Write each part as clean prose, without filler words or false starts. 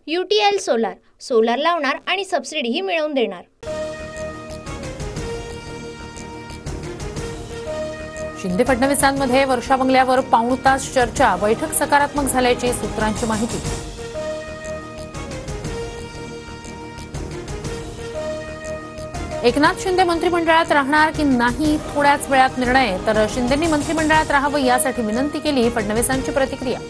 UTL solar, solar लावणार आणि सबसिडीही मिळवून देणार। शिंदे फडणवीसांमध्ये वर्षा बंगल्यावर पाऊण तास चर्चा, बैठक सकारात्मक झाल्याची सूत्रांची माहिती। एकनाथ शिंदे मंत्रिमंडळात राहणार की नाही थोड्याच वेळात निर्णय, तर शिंदेंनी मंत्रिमंडळात राहावं यासाठी विनंती केली, फडणवीसांची प्रतिक्रिया।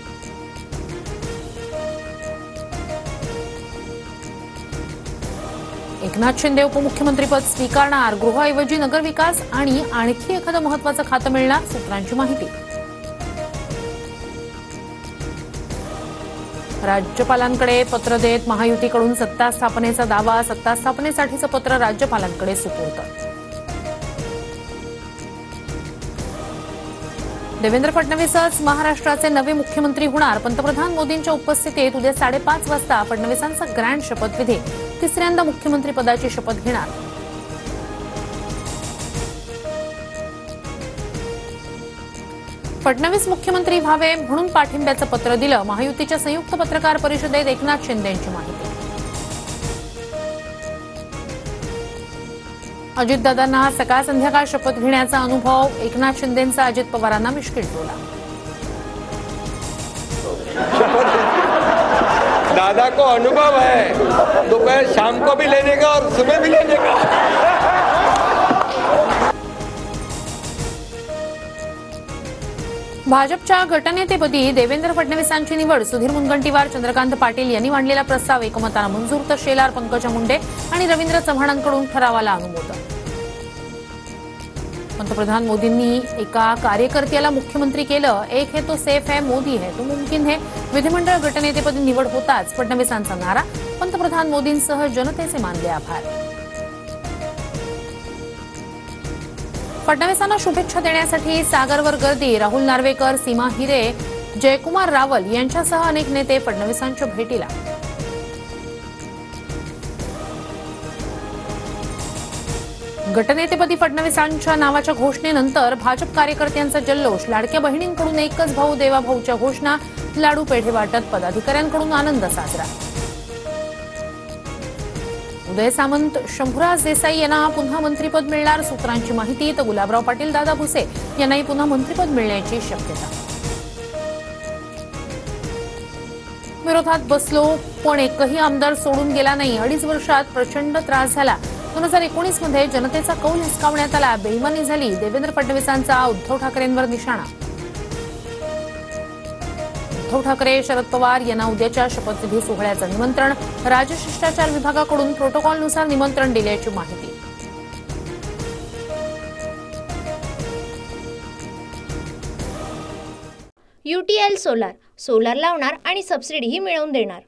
एकनाथ शिंदे उपमुख्यमंत्रीपद स्वीकारणार, गृहऐवजी नगरविकास आणि आणखी एखादं महत्त्वाचं खातं मिळणार, सूत्रांची माहिती। राज्यपालांकडे पत्र देत महायुतीकडून सत्ता स्थापनेचा दावा, सत्ता स्थापनेसाठीचं पत्र राज्यपालांकडे सुपूर्द। देवेंद्र फडणवीसच महाराष्ट्राचे नवे मुख्यमंत्री होणार, पंतप्रधान मोदींच्या उपस्थितीत उद्या 5:30 वाजता फडणवीसांचा ग्रँड शपथविधी, तिसऱ्यांदा मुख्यमंत्रीपदाची शपथ घेणार। फडणवीस मुख्यमंत्री व्हावे म्हणून पाठिंब्याचं पत्र दिलं, महायुतीच्या संयुक्त पत्रकार परिषदेत एकनाथ शिंदेंची माहिती। अजितदादांना सकाळ संध्याकाळ शपथ घेण्याचा अनुभव, एकनाथ शिंदेंचा अजित पवारांना मिश्किल टोला। दादा को अनुभव है, दोपहर शाम को भी लेने का और सुबह भी लेने का। भाजपच्या गटनेतेपदी देवेंद्र फडणवीसांची निवड, सुधीर मुनगंटीवार, चंद्रकांत पाटील यांनी मांडलेला प्रस्ताव एकमतानं मंजूर, तर शेलार पंकजा मुंडे आणि रवींद्र चव्हाणांकडून ठरावाला अनुमोदन। पंतप्रधान मोदींनी एका कार्यकर्त्याला मुख्यमंत्री केलं, एक है तो सेफ है, मोदी है तो मुमकिन है। विधिमंडळ गटनेतेपदी निवड होताच फडणवीसांचा नारा, पंतप्रधान मोदींसह जनतेचे मानले आभार। फडणवीसांना शुभेच्छा देण्यासाठी सागरवर गर्दी, राहुल नार्वेकर, सीमा हिरे, जयकुमार रावल यांच्यासह अनेक नेते फडणवीसांच्या भेटीला। गटनेतेपदी फडणवीसांच्या नावाच्या घोषणेनंतर भाजप कार्यकर्त्यांचा जल्लोष, लाडक्या बहिणींकडून एकच भाऊ देवा भाऊच्या घोषणा, लाडू पेढे वाटत, पदाधिकाऱ्यांकडून आनंद साजरा। उदय सामंत, शंभूराज देसाई यांना पुन्हा मंत्रिपद मिळणार, सूत्रांची माहिती, तर गुलाबराव पाटील, दादा भुसे यांनाही पुन्हा मंत्रिपद मिळण्याची शक्यता। विरोधात बसलो पण एकही आमदार सोडून गेला नाही, 2.5 वर्षात प्रचंड त्रास झाला, 2019 मध्ये जनतेचा कौल हिसकावण्यात आला, बेईमानी झाली, देवेंद्र फडणवीसांचा उद्धव ठाकरेंवर निशाणा। उद्धव ठाकरे, शरद पवार यांना उद्याच्या शपथविधी सोहळ्याचं निमंत्रण, राजशिष्टाचार विभागाकडून प्रोटोकॉलनुसार निमंत्रण दिल्याची माहिती। UTL सोलार, सोलार लावणार आणि सबसिडीही मिळवून देणार।